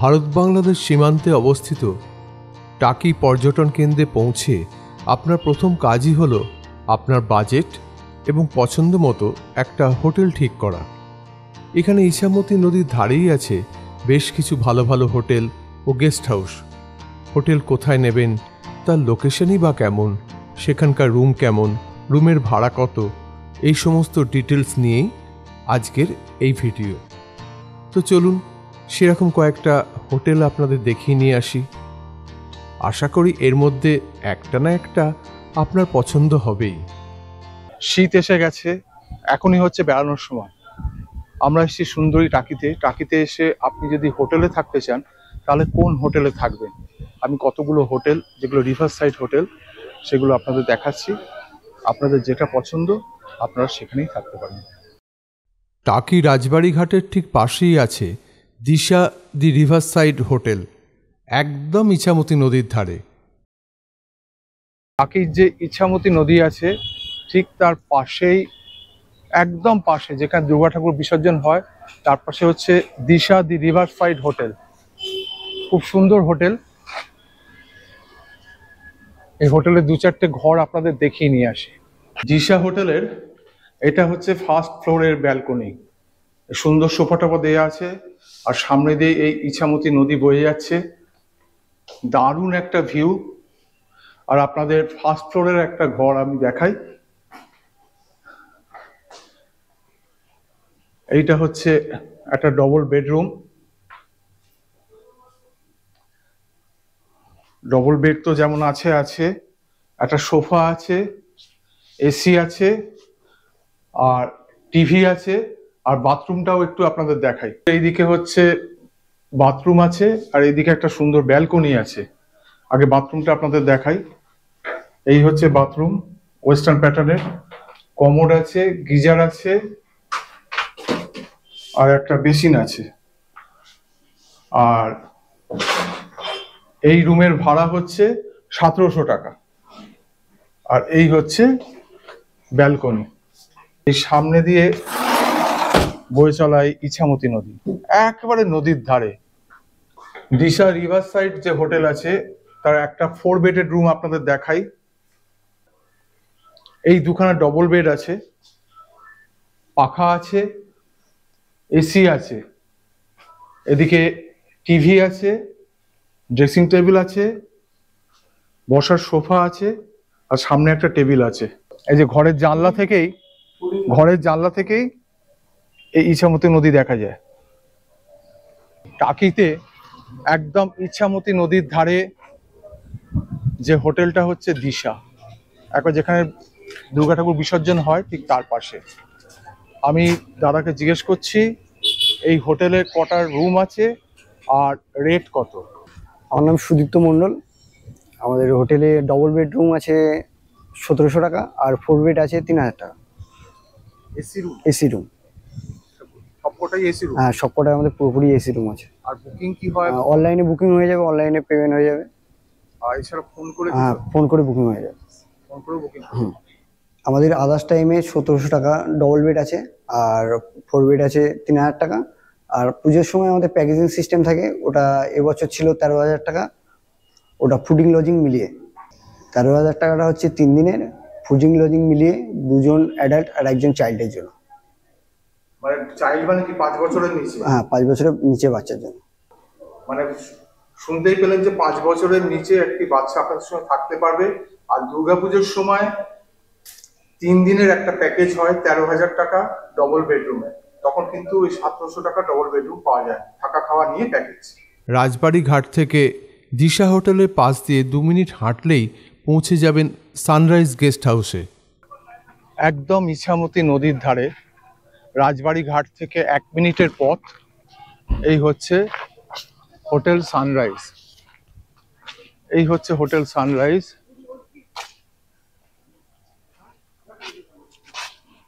ভারত বাংলাদেশ সীমান্তে অবস্থিত টাকি পর্যটন কেন্দ্রে পৌঁছে আপনার প্রথম কাজই হলো আপনার বাজেট এবং পছন্দ মতো একটা হোটেল ঠিক করা। এখানে ইছামতি নদীর ধারেই আছে বেশ কিছু ভালো ভালো হোটেল ও গেস্ট হাউস। হোটেল কোথায় নেবেন, তার লোকেশনই বা কেমন, সেখানকার রুম কেমন, রুমের ভাড়া কত, এই সমস্ত ডিটেলস নিয়েই আজকের এই ভিডিও। তো চলুন সেরকম কয়েকটা হোটেল আপনাদের দেখিয়ে নিয়ে আসি। আশা করি এর মধ্যে একটা না একটা আপনার পছন্দ হবেই। শীত এসে গেছে, এখনই হচ্ছে বেড়ানোর সময়। আমরা এসেছি সুন্দরী টাকিতে। টাকিতে এসে আপনি যদি হোটেলে থাকতে চান তাহলে কোন হোটেলে থাকবেন, আমি কতগুলো হোটেল যেগুলো রিভার সাইড হোটেল সেগুলো আপনাদের দেখাচ্ছি। আপনাদের যেটা পছন্দ আপনারা সেখানেই থাকতে পারেন। টাকি রাজবাড়ি ঘাটের ঠিক পাশেই আছে দিশা দি রিভার সাইড হোটেল, একদম ইছামতি নদীর ধারে। টাকির যে ইছামতি নদী আছে ঠিক তার পাশেই, একদম পাশে যেখানে দুর্গা ঠাকুর বিসর্জন হয় তার পাশে হচ্ছে দিশা দি রিভার সাইড হোটেল। খুব সুন্দর হোটেল। এই হোটেলে দু চারটে ঘর আপনাদের দেখিয়ে নিয়ে আসি। দিশা হোটেলের এটা হচ্ছে ফার্স্ট ফ্লোরের ব্যালকনি। সুন্দর সোফা টোফা দেওয়া আছে আর সামনে দিয়ে এই ইছামতি নদী বয়ে যাচ্ছে। দারুণ একটা ভিউ। আর আপনাদের ফার্স্ট ফ্লোরের একটা ঘর আমি দেখাই। এইটা হচ্ছে একটা ডবল বেডরুম। ডবল বেড তো যেমন আছে আছে, একটা সোফা আছে, এসি আছে, আর টিভি আছে, আর বাথরুমটাও একটু আপনাদের দেখাই। এইদিকে হচ্ছে বাথরুম আছে আর এইদিকে একটা সুন্দর ব্যালকনি আছে। আগে বাথরুমটা আপনাদের দেখাই। এই হচ্ছে বাথরুম, ওয়েস্টার্ন প্যাটার্নের। কমোড আছে, গিজার আছে, আর একটা বেসিন আছে। আর এই রুমের ভাড়া হচ্ছে 1700 টাকা। আর এই হচ্ছে ব্যালকনি। এই সামনে দিয়ে বয়ে চলা ইছামতি নদী, একেবারে নদীর ধারে। দিশা রিভার সাইড যে হোটেল আছে তার একটা 4 বেডের রুম আপনাদের দেখাই। এই দুখানা ডবল বেড আছে, পাখা আছে, এসি আছে, এদিকে টিভি আছে, ড্রেসিং টেবিল আছে, বসার সোফা আছে, আর সামনে একটা টেবিল আছে। এই যে ঘরের জানলা থেকেই এই ইছামতি নদী দেখা যায়। টাকিতে একদম ইছামতি নদীর ধারে যে হোটেলটা হচ্ছে দিশা, একবার যেখানে দুর্গা ঠাকুর বিসর্জন হয় ঠিক তার পাশে। আমি দাদাকে জিজ্ঞেস করছি এই হোটেলে কটার রুম আছে আর রেট কত। আমার নাম সুদীপ্ত মণ্ডল। আমাদের হোটেলে ডবল বেডরুম আছে 1700 টাকা, আর 4 বেড আছে 3000 টাকা। এসি রুম সবকটাই এসি রুম? হ্যাঁ, সবকটাই আমাদের পুরোপুরি এসি রুম আছে। আর বুকিং কি হয়? অনলাইনে বুকিং হয়ে যাবে, অনলাইনে পেমেন্ট হয়ে যাবে। আর এছাড়া ফোন করে? হ্যাঁ, ফোন করে বুকিং হয়ে যাবে। ফোন করে বুকিং। আমাদের আদার্স টাইমে 1700 টাকা ডবল বেড আছে, আর 4 বেড আছে 3000 টাকা। আর পুজোর সময় আমাদের প্যাকেজিং সিস্টেম থাকে, ওটা এবছর ছিল 13,000 টাকা। ওটা ফুডিং লজিং মিলিয়ে 13,000 টাকাটা হচ্ছে 3 দিনের। ফুডিং লজিং মিলিয়ে 2জন অ্যাডাল্ট আর 1জন চাইল্ডের জন্য। মানে চাইল্ড মানে কি 5 বছরের নিচে? হ্যাঁ, 5 বছরের নিচে বাচ্চার জন্য। মানে শুনতেই পেলেন যে 5 বছরের নিচে একটি বাচ্চা আপনাদের সঙ্গে থাকতে পারবে। আর দুর্গাপুজোর সময় 3 দিনের একটা প্যাকেজ হয় 13,000 টাকা ডবল বেডরুমে। তখন কিন্তু ওই 1700 টাকা ডবল বেডরুম পাওয়া যায়, থাকা খাওয়া নিয়ে প্যাকেজ। রাজবাড়ি ঘাট থেকে দিশা হোটেলের পাশ দিয়ে 2 মিনিট হাঁটলেই পৌঁছে যাবেন সানরাইজ গেস্ট হাউসে। একদম ইছামতি নদীর ধারে, রাজবাড়ি ঘাট থেকে 1 মিনিটের পথ। এই হচ্ছে হোটেল সানরাইজ। এই হচ্ছে হোটেল সানরাইজ।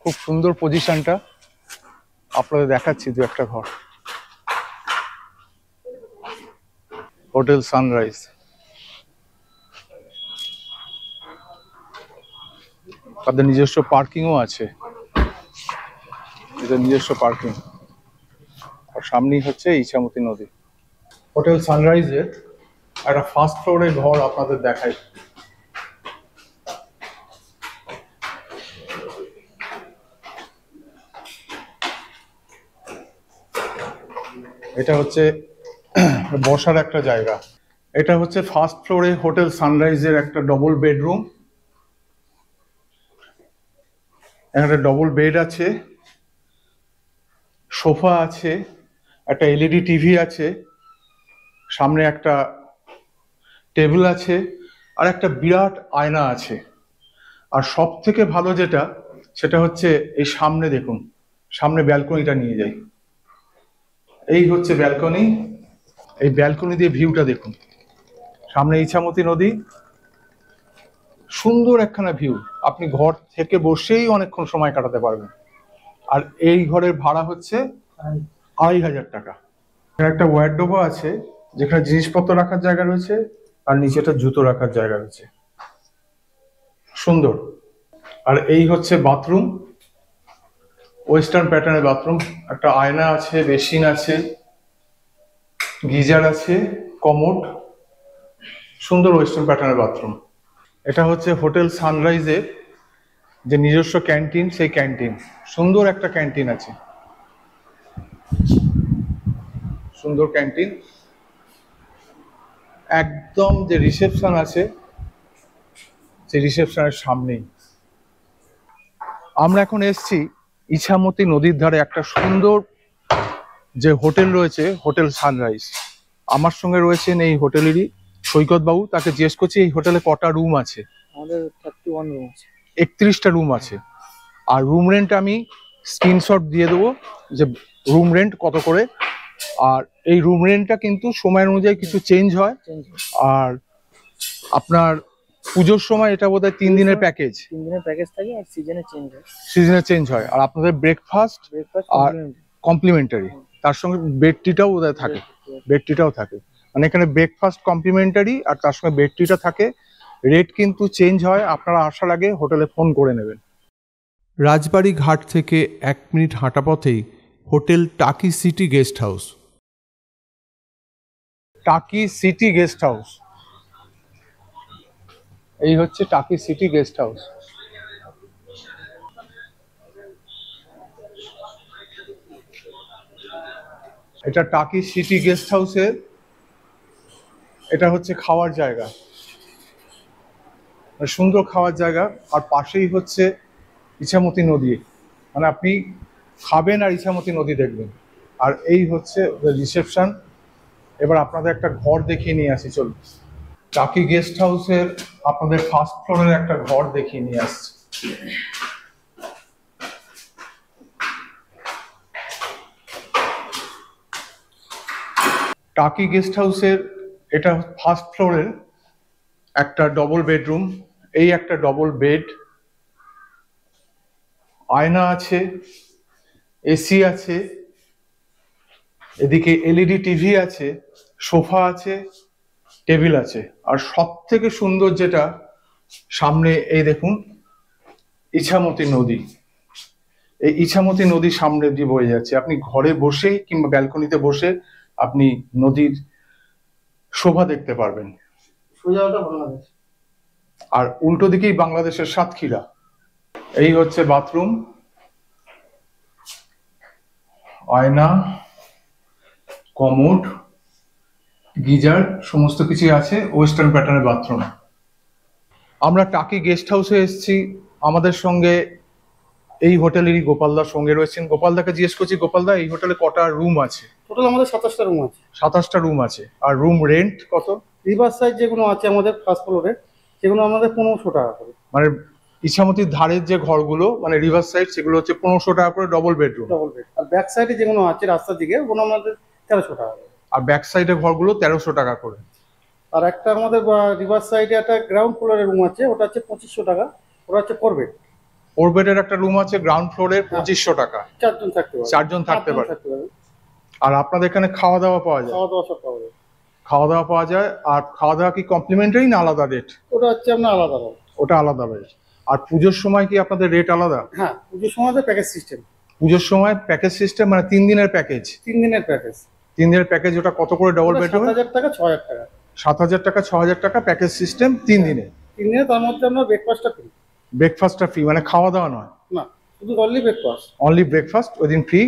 খুব সুন্দর পজিশনটা, আপনাদের দেখাচ্ছি দু একটা ঘর। Hotel sunrise. তাদের নিজস্ব পার্কিংও আছে, এটা নিজস্ব পার্কিং। আর সামনেই হচ্ছে ইছামতি নদী। হোটেল সানরাইজের একটা ফার্স্ট ফ্লোরের ঘর আপনাদের দেখাই। এটা হচ্ছে বসার একটা জায়গা। এটা হচ্ছে ফার্স্ট ফ্লোরে হোটেল সানরাইজের একটা ডবল বেডরুম। একটা ডবল বেড আছে, সোফা আছে, একটা এলইডি টিভি আছে, সামনে একটা টেবিল আছে, আর একটা বিরাট আয়না আছে। আর সব থেকে ভালো যেটা সেটা হচ্ছে এই সামনে দেখুন, সামনে ব্যালকনিটা নিয়ে যাই। এই হচ্ছে ব্যালকনি। এই ব্যালকনি দিয়ে ভিউটা দেখুন, সামনে ইছামতি নদী, সুন্দর একখানা ভিউ। আপনি ঘর থেকে বসেই অনেকক্ষণ সময় কাটাতে পারবেন। আর এই ঘরের ভাড়া হচ্ছে 2,500 টাকা। একটা ওয়ার্ডরোবও আছে যেখানে জিনিসপত্র রাখার জায়গা রয়েছে, আর নিচে একটা জুতো রাখার জায়গা রয়েছে, সুন্দর। আর এই হচ্ছে বাথরুম, ওয়েস্টার্ন প্যাটার্নের বাথরুম। একটা আয়না আছে, বেসিন আছে, গিজার আছে, কমোড, সুন্দর ওয়েস্টার্ন প্যাটার্নের বাথরুম। এটা হচ্ছে হোটেল সানরাইজের যে নিজস্ব ক্যান্টিন, সেই ক্যান্টিন। সুন্দর একটা ক্যান্টিন আছে, সুন্দর ক্যান্টিন। একদম যে রিসেপশন আছে সেই রিসেপশনের সামনেই। আমরা এখন এসছি ইছামতি নদীর ধারে একটা সুন্দর যে হোটেল রয়েছে, হোটেল সানরাইজ। আমার সঙ্গে রয়েছেন এই হোটেলেরই সৈকত বাবু। তাকে জিজ্ঞেস করছি এই হোটেলে কটা রুম আছে। আমাদের 31 রুম আছে। 31টা রুম আছে। আর রুম রেন্ট আমি স্ক্রিনশট দিয়ে দেবো যে রুম রেন্ট কত করে। আর এই রুম রেন্টটা কিন্তু সময়ের অনুযায়ী কিছু চেঞ্জ হয়। আর আপনার পুজোর সময় এটা বোধহয় 3 দিনের প্যাকেজ। 3 দিনের প্যাকেজ থাকে, আর সিজনে চেঞ্জ হয়। সিজনে চেঞ্জ হয়। আর আপনাদের ব্রেকফাস্ট আর কমপ্লিমেন্টারি, তার সঙ্গে বেড টিটাও বোধহয় থাকে। বেড টিটাও থাকে, মানে এখানে ব্রেকফাস্ট কমপ্লিমেন্টারি আর তার সঙ্গে বেড টিটা থাকে। রেট কিন্তু চেঞ্জ হয়, আপনারা আসার আগে হোটেলে ফোন করে নেবেন। রাজবাড়ি ঘাট থেকে 1 মিনিট হাঁটা পথেই হোটেল টাকি সিটি গেস্ট হাউস। টাকি সিটি গেস্ট হাউস, এই হচ্ছে টাকি সিটি গেস্ট হাউস। এটা টাকি সিটি গেস্ট হাউসের, এটা হচ্ছে খাওয়ার জায়গা, সুন্দর খাওয়ার জায়গা। আর পাশেই হচ্ছে ইছামতি নদী, মানে আপনি খাবেন আর ইছামতি নদী দেখবেন। আর এই হচ্ছে রিসেপশন। এবার আপনাদের একটা ঘর দেখিয়ে নিয়ে আসি, চলুন। টাকি গেস্ট হাউসের আপনাদের ফার্স্ট ফ্লোরের একটা ঘর দেখিয়ে নিয়ে আসছি। টাকি গেস্ট হাউসের এটা ফার্স্ট ফ্লোরের একটা ডবল বেডরুম। এই একটা ডবল বেড, আয়না আছে, এসি আছে, এদিকে এলইডি টিভি আছে, সোফা আছে, টেবিল আছে। আর সব থেকে সুন্দর যেটা, সামনে এই দেখুন ইছামতি নদী। এই ইছামতি নদী সামনে দিয়ে বয়ে যাচ্ছে। আপনি ঘরে বসেই কিংবা ব্যালকনিতে বসে আপনি নদীর শোভা দেখতে পারবেন। সোজাটা বাংলাদেশ, আর উল্টো দিকেই বাংলাদেশের সাতক্ষীরা। এই হচ্ছে বাথরুম, আয়না, কমোড, গিজার, সমস্ত কিছু আছে, ওয়েস্টার্ন প্যাটার্নের বাথরুম। আমরা টাকি গেস্ট হাউসে এসেছি। আমাদের সঙ্গে এই হোটেলেরই গোপালদার সঙ্গে রয়েছেন। গোপালদাকে জিজ্ঞেস করছি, গোপালদা এই হোটেলে কটা রুম আছে? টোটাল আমাদের 27টা রুম আছে। 27টা রুম আছে। আর রুম রেন্ট কত? রিভার সাইড যেগুলো আছে আমাদের ফার্স্ট ফ্লোরে, সেগুলো আমাদের 1500 টাকা করে। মানে ইছামতির ধারের যে ঘরগুলো, মানে রিভার সাইড, সেগুলো হচ্ছে 1500 টাকা করে ডবল বেডরুম। Double bed. আর ব্যাক সাইডে যেগুলো আছে রাস্তার দিকে, ওগুলো আমাদের 1300 টাকা করে। আর ব্যাক সাইডের ঘরগুলো 1300 টাকা করে। আর একটা আমাদের রিভার সাইডে একটা গ্রাউন্ড ফ্লোরের রুম আছে, ওটা হচ্ছে 2500 টাকা। ওটা হচ্ছে 4 বেড। 4 বেডের একটা রুম আছে গ্রাউন্ড ফ্লোরে, 2500 টাকা। 4 জন থাকতে পারে। 4 জন থাকতে পারে। আর আপনাদের এখানে খাওয়া দাওয়া পাওয়া যায়? খাওয়া দাওয়া সব পাওয়া যায়। খাওয়া দাওয়া পাওয়া যায়। আর খাওয়া দাওয়া কি কমপ্লিমেন্টারি না আলাদা রেট? ওটা হচ্ছে আপনার আলাদা রেট। ওটা আলাদা রেট। আর পুজোর সময় কি আপনাদের রেট আলাদা? হ্যাঁ, পুজোর সময় প্যাকেজ সিস্টেম। পুজোর সময় প্যাকেজ সিস্টেম, মানে 3 দিনের প্যাকেজ। 3 দিনের প্যাকেজ। 3 দিনের প্যাকেজ, ওটা কত করে ডবল বেড? 7,000 টাকা 6,000 টাকা। 7,000 টাকা 6,000 টাকা প্যাকেজ সিস্টেম 3 দিনে। 3 দিনে তার মধ্যে আপনার ব্রেকফাস্টটা ফ্রি। ব্রেকফাস্টটা ফ্রি, মানে খাওয়া দাওয়া নয়? না, শুধু অনলি ব্রেকফাস্ট। অনলি ব্রেকফাস্ট, ওই দিন ফ্রি,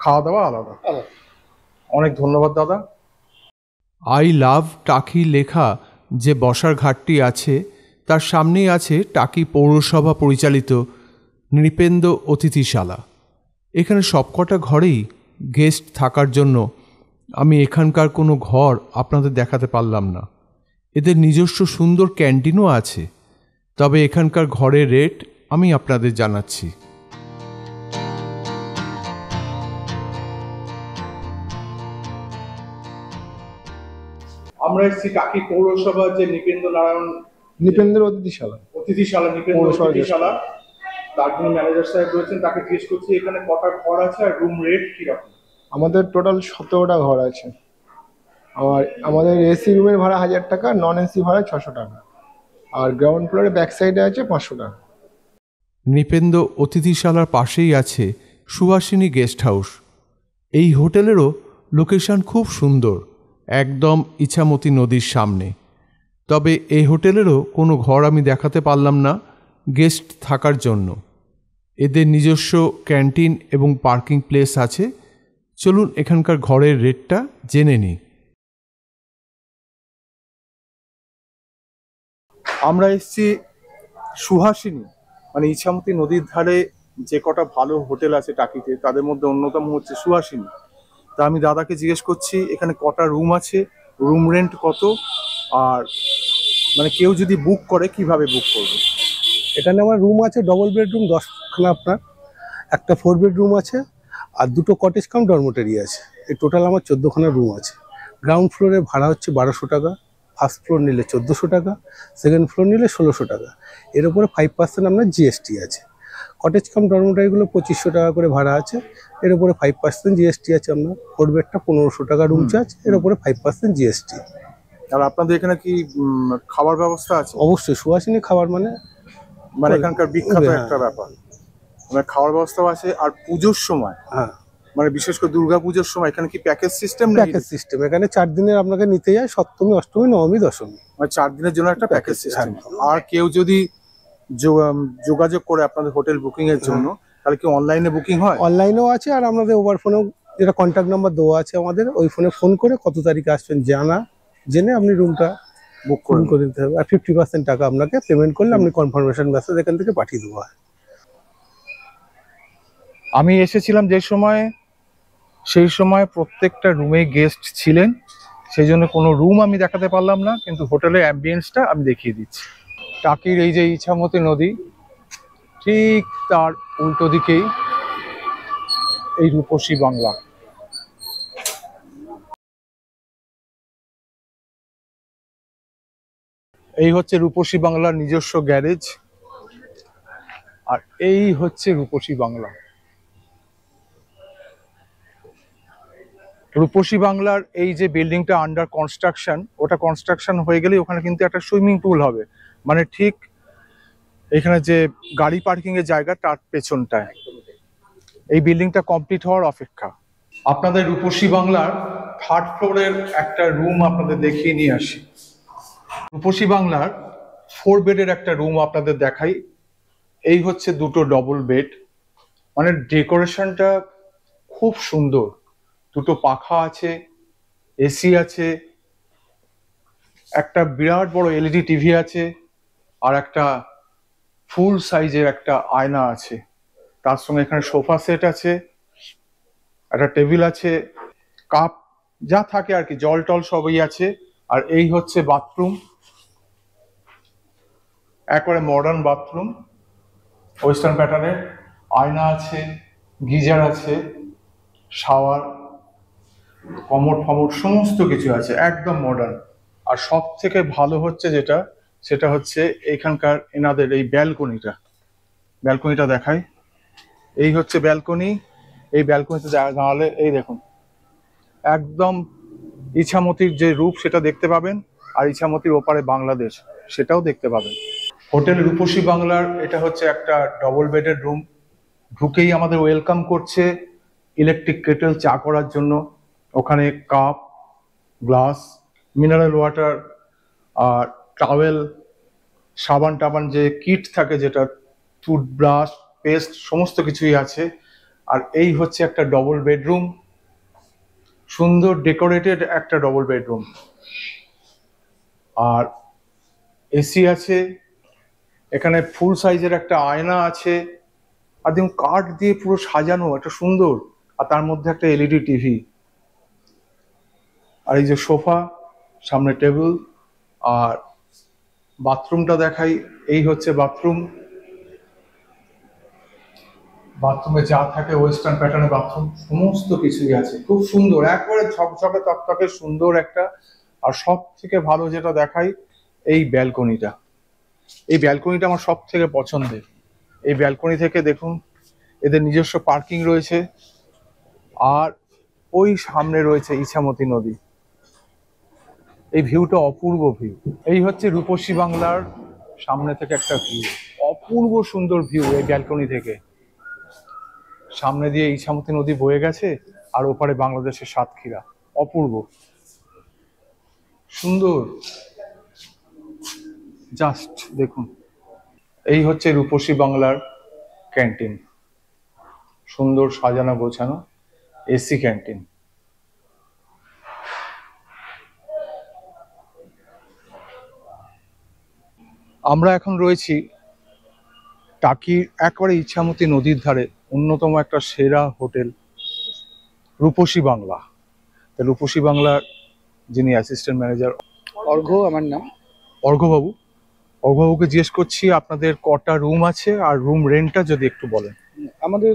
খাওয়া দাওয়া আলাদা। অনেক ধন্যবাদ দাদা। আই লাভ টাকি লেখা যে বসার ঘাটটি আছে তার সামনেই আছে টাকি পৌরসভা পরিচালিত নৃপেন্দ্র অতিথিশালা। এখানে সবকটা ঘরেই গেস্ট থাকার জন্য আমি এখানকার কোনো ঘর আপনাদের দেখাতে পারলাম না। এদের নিজস্ব সুন্দর ক্যান্টিনও আছে, তবে এখানকার ঘরের রেট আমি আপনাদের জানাচ্ছি। আমরা এসেছি টাকি পৌরসভা যে নৃপেন্দ্র অতিথিশালা। নৃপেন্দ্র অতিথিশালা, তার জন্য ম্যানেজার সাহেব রয়েছেন, তাকে জিজ্ঞেস করছি এখানে কটা ঘর আছে আর রুম রেট কিরকম। আমাদের টোটাল 17টা ঘর আছে। আর আমাদের এসি রুমের ভাড়া 1,000 টাকা, নন এসি ভাড়া 600 টাকা, আর গ্রাউন্ড ফ্লোরে ব্যাক সাইডে আছে 500 টাকা। নৃপেন্দ্র অতিথিশালার পাশেই আছে সুভাষিনী গেস্ট হাউস। এই হোটেলেরও লোকেশন খুব সুন্দর, একদম ইছামতি নদীর সামনে। তবে এই হোটেলেরও কোনো ঘর আমি দেখাতে পারলাম না গেস্ট থাকার জন্য। এদের নিজস্ব ক্যান্টিন এবং পার্কিং প্লেস আছে। চলুন এখানকার ঘরের রেটটা জেনে নিই। আমরা এসেছি সুহাসিনী, মানে ইছামতি নদীর ধারে যে কটা ভালো হোটেল আছে টাকিতে, তাদের মধ্যে অন্যতম হচ্ছে সুহাসিনী। তা আমি দাদাকে জিজ্ঞেস করছি এখানে কটা রুম আছে, রুম রেন্ট কত, আর মানে কেউ যদি বুক করে কিভাবে বুক করবে। এখানে আমার রুম আছে ডবল বেডরুম 10খানা, আপনার একটা 4 বেডরুম আছে, আর 2টো কটেজ কাম ডরমেটরি আছে। এই টোটাল আমার 14খানা রুম আছে। গ্রাউন্ড ফ্লোরে ভাড়া হচ্ছে 1200 টাকা, ফার্স্ট ফ্লোর নিলে 1400 টাকা, সেকেন্ড ফ্লোর নিলে 1600 টাকা। এর উপরে 5% আপনার জিএসটি আছে। কটেজ কাম ডরমেটরিগুলো 2500 টাকা করে ভাড়া আছে, এর উপরে 5% জিএসটি আছে। আপনার 4 বেডটা 1500 টাকা রুম চার্জ, এর উপরে 5% জিএসটি। আর আপনাদের এখানে কি খাবার ব্যবস্থা আছে? অবশ্যই, সুহাসিনী খাবার মানে এখানকার বিখ্যাত একটা ব্যাপার, মানে খাওয়ার ব্যবস্থাও আছে। আর পুজোর সময়, হ্যাঁ, মানে বিশেষ করে দুর্গা পুজোর সময় এখানে কি প্যাকেজ সিস্টেম? Package system. এখানে 4 দিনের আপনাকে নিতে যায়, সপ্তমী, অষ্টমী, নবমী, দশমী, মানে 4 দিনের জন্য একটা প্যাকেজ সিস্টেম। হ্যাঁ। আর কেউ যদি যোগাযোগ করে আপনাদের হোটেল বুকিং এর জন্য, তাহলে কি অনলাইনে বুকিং হয়? অনলাইনেও আছে, আর আমাদের ওভার ফোনেও যেটা কন্ট্যাক্ট নাম্বার দেওয়া আছে আমাদের, ওই ফোনে ফোন করে কত তারিখে আসবেন জেনে আপনি রুমটা বুক করে দিতে হবে। আর 50% টাকা আপনাকে পেমেন্ট করলে আপনি কনফার্মেশন মেসেজ এখান থেকে পাঠিয়ে দেবো। আমি এসেছিলাম সেই সময় প্রত্যেকটা রুমে গেস্ট ছিলেন, সেই জন্য কোনো রুম আমি দেখাতে পারলাম না, কিন্তু হোটেলের অ্যাম্বিয়েন্সটা আমি দেখিয়ে দিচ্ছি। টাকির এই যে ইছামতি নদী, ঠিক তার উল্টো দিকেই এই রূপসী বাংলা। এই হচ্ছে রূপসী বাংলার নিজস্ব গ্যারেজ, আর এই হচ্ছে রূপসী বাংলা। রূপসী বাংলার এই যে বিল্ডিংটা আন্ডার কনস্ট্রাকশন, ওটা কনস্ট্রাকশন হয়ে গেলে ওখানে কিন্তু একটা সুইমিং পুল হবে, মানে ঠিক এখানে যে গাড়ি পার্কিং এর জায়গা তার পেছনটায়। এই বিল্ডিংটা কমপ্লিট হওয়ার অপেক্ষা। আপনাদের রূপসী বাংলার 3rd ফ্লোরের একটা রুম আপনাদের দেখিয়ে নিয়ে আসি। রূপসী বাংলার 4 বেডের একটা রুম আপনাদের দেখাই। এই হচ্ছে 2টো ডবল বেড, মানে ডেকোরেশনটা খুব সুন্দর। 2টো পাখা আছে, এসি আছে, একটা বিরাট বড় এলইডি টিভি আছে, আর একটা ফুল সাইজের একটা আয়না আছে। তার সঙ্গে এখানে সোফা সেট আছে, একটা টেবিল আছে, কাপ যা থাকে আর কি, জল টল সবই আছে। আর এই হচ্ছে বাথরুম, একবারে মডার্ন বাথরুম, ওয়েস্টার্ন প্যাটার্নের। আয়না আছে, গিজার আছে, শাওয়ার, কমোড ফমোড সমস্ত কিছু আছে, একদম মডার্ন। আর সব থেকে ভালো হচ্ছে সেটা হচ্ছে এখানকার এনাদের এই ব্যালকনিটা দেখায়। এই হচ্ছে ব্যালকনি। এই ব্যালকনিতে দাঁড়ালে এই দেখুন একদম ইছামতির যে রূপ সেটা দেখতে পাবেন, আর ইছামতির ওপারে বাংলাদেশ সেটাও দেখতে পাবেন। হোটেল রূপসী বাংলার এটা হচ্ছে একটা ডবল বেডের রুম। ঢুকেই আমাদের ওয়েলকাম করছে ইলেকট্রিক কেটেল চা করার জন্য, ওখানে কাপ, গ্লাস, মিনারেল ওয়াটার আর টাওয়েল, সাবান টাবান যে কিট থাকে, যেটা টুথব্রাশ, পেস্ট, সমস্ত কিছুই আছে। আর এই হচ্ছে একটা ডবল বেডরুম, সুন্দর ডেকোরেটেড একটা ডবল বেডরুম। আর এসি আছে, এখানে ফুল সাইজের একটা আয়না আছে, আর দেখুন কাঠ দিয়ে পুরো সাজানো, একটা সুন্দর। আর তার মধ্যে একটা এলইডি টিভি। আর এই যে সোফা, সামনে টেবিল। আর বাথরুমটা দেখাই, এই হচ্ছে বাথরুম। বাথরুমে যা থাকে ওয়েস্টার্ন প্যাটার্নের বাথরুম, সমস্ত কিছুই আছে, খুব সুন্দর, একবারে ঝকঝকে তকতকে সুন্দর একটা। আর সব থেকে ভালো যেটা দেখাই, এই ব্যালকনিটা। এই ব্যালকনিটা আমার সব থেকে পছন্দের। এই ব্যালকনি থেকে দেখুন এদের নিজস্ব পার্কিং রয়েছে, আর ওই সামনে রয়েছে ইছামতি নদী। এই ভিউটা অপূর্ব ভিউ। এই হচ্ছে রূপসী বাংলার সামনে থেকে একটা ভিউ, অপূর্ব সুন্দর ভিউ। এই ব্যালকনি থেকে সামনে দিয়ে ইছামতি নদী বয়ে গেছে, আর ওপারে বাংলাদেশের সাতক্ষীরা, অপূর্ব সুন্দর। জাস্ট দেখুন, এই হচ্ছে রূপসী বাংলার ক্যান্টিন, সুন্দর সাজানো গোছানো এসি ক্যান্টিন। আমরা এখন রয়েছি টাকির একবারে ইছামতি নদীর ধারে অন্যতম একটা সেরা হোটেল, রূপসী বাংলা। রূপসী বাংলার যিনি অ্যাসিস্ট্যান্ট ম্যানেজার, অর্ঘ্য আমার নাম। অর্ঘ্যবাবু, অর্ঘ্যবাবুকে জিজ্ঞেস করছি আপনাদের কটা রুম আছে আর রুম রেন্টটা যদি একটু বলেন। আমাদের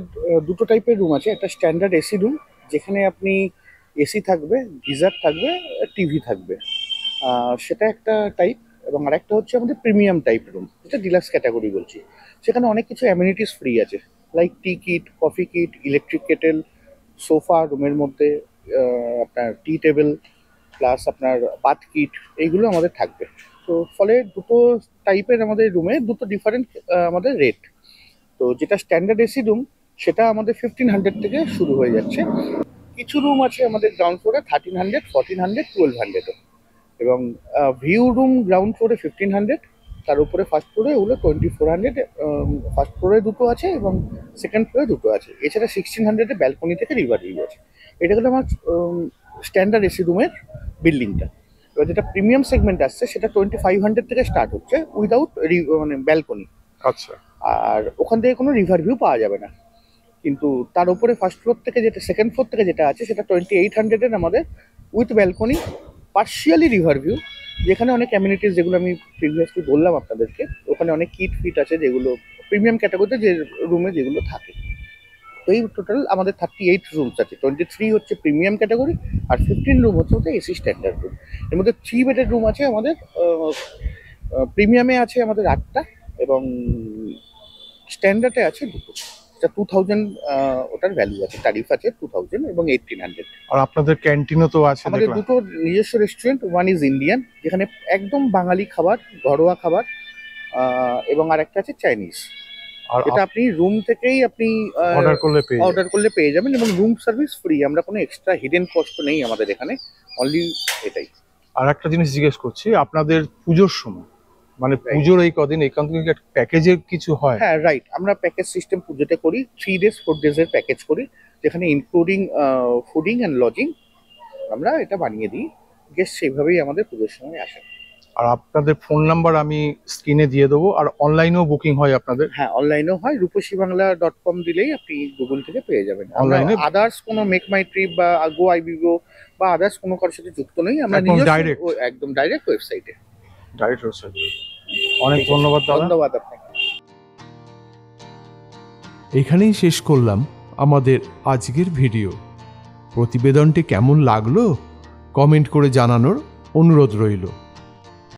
দুটো টাইপের রুম আছে। একটা স্ট্যান্ডার্ড এসি রুম, যেখানে আপনি এসি থাকবে, গিজার থাকবে, টিভি থাকবে, সেটা একটা টাইপ। এবং আরেকটা হচ্ছে আমাদের প্রিমিয়াম টাইপ রুম, যেটা ডিলাক্স ক্যাটাগরি বলছি। সেখানে অনেক কিছু অ্যামিনিটিস ফ্রি আছে, like tea kit, coffee kit, electric kettle, sofa রুমের মধ্যে, আপনার টি টেবিল, প্লাস আপনার বাথ কিট, এইগুলো আমাদের থাকবে। তো ফলে দুটো টাইপের আমাদের রুমে দুটো ডিফারেন্ট আমাদের রেট। তো যেটা স্ট্যান্ডার্ড এসি রুম, সেটা আমাদের 1500 থেকে শুরু হয়ে যাচ্ছে। কিছু রুম আছে আমাদের গ্রাউন্ড ফ্লোরে 1300, 1400, 1200, এবং ভিউ রুম গ্রাউন্ড ফ্লোরে 1500, তার উপরে ফার্স্ট ফ্লোরে ওগুলো 2400। ফার্স্ট ফ্লোরে দুটো আছে এবং সেকেন্ড ফ্লোরে দুটো আছে। এছাড়া 1600 ব্যালকনি থেকে রিভার ভিউ আছে। এটা হলো আমার স্ট্যান্ডার্ড এসি রুমের বিল্ডিংটা। এবার যেটা প্রিমিয়াম সেগমেন্ট আসছে, সেটা 2500 থেকে স্টার্ট হচ্ছে, উইদাউট মানে ব্যালকনি। আচ্ছা। আর ওখান থেকে কোনো রিভার ভিউ পাওয়া যাবে না। কিন্তু তার উপরে ফার্স্ট ফ্লোর থেকে যেটা, সেকেন্ড ফ্লোর থেকে যেটা আছে, সেটা 2800 আমাদের with balcony, partially river view, যেখানে অনেক অ্যামিনিটিস, যেগুলো আমি প্রিভিয়াসলি বললাম আপনাদেরকে। ওখানে অনেক কিট ফিট আছে, যেগুলো প্রিমিয়াম ক্যাটাগরিতে যে রুমে যেগুলো থাকে। তো এই টোটাল আমাদের 38 রুমস আছে। 23 হচ্ছে প্রিমিয়াম ক্যাটাগরি, আর 15 রুম হচ্ছে এসি স্ট্যান্ডার্ড রুম। এর মধ্যে 3 বেডের রুম আছে আমাদের। প্রিমিয়ামে আছে আমাদের 8টা, এবং স্ট্যান্ডার্ডে আছে 2টো। 2000 ওটার ভ্যালু আছে, ট্যারিফ আছে 2000 এবং 1800। আর আপনাদের ক্যান্টিনও তো আছে আমাদের দেখলাম। দুটো নিজস্ব রেস্টুরেন্ট, ওয়ান ইজ ইন্ডিয়ান, যেখানে একদম বাঙালি খাবার, ঘরোয়া খাবার, এবং আরেকটা আছে চাইনিজ। আর এটা আপনি রুম থেকেই আপনি অর্ডার করলে পেয়ে যাবেন, এবং রুম সার্ভিস ফ্রি। আমরা কোনো এক্সট্রা হিডেন কস্ট নেই আমাদের এখানে, অনলি এটাই। আর একটা জিনিস জিজ্ঞেস করছি, আপনাদের পুজোর সময়, মানে পুজোর এই কদিন এখান থেকে একটা প্যাকেজের কিছু হয়? হ্যাঁ, রাইট। আমরা প্যাকেজ সিস্টেম পুজোতে করি, 3 days 4 days এর প্যাকেজ করি, যেখানে ইনক্লুডিং ফুডিং অ্যান্ড লজিং আমরা এটা বানিয়ে দিই। গেস্ট সেইভাবেই আমাদের পুজোর সময় আসে। আর আপনাদের ফোন নাম্বার আমি স্ক্রিনে দিয়ে দেবো। আর অনলাইনেও বুকিং হয় আপনাদের? হ্যাঁ, অনলাইনেও হয়। রূপসীবাংলা.com দিলেই আপনি গুগল থেকে পেয়ে যাবেন। অনলাইনে আদার্স কোনো মেক মাই ট্রিপ বা গো আইবিগো বা আদার্স কোনো কারোর সাথে যুক্ত নই। আমরা একদম ডাইরেক্ট ওয়েবসাইটে। অনেক ধন্যবাদ দাদা। ধন্যবাদ আপনাকে। এখানেই শেষ করলাম আমাদের আজকের ভিডিও। প্রতিবেদনটি কেমন লাগলো কমেন্ট করে জানানোর অনুরোধ রইল।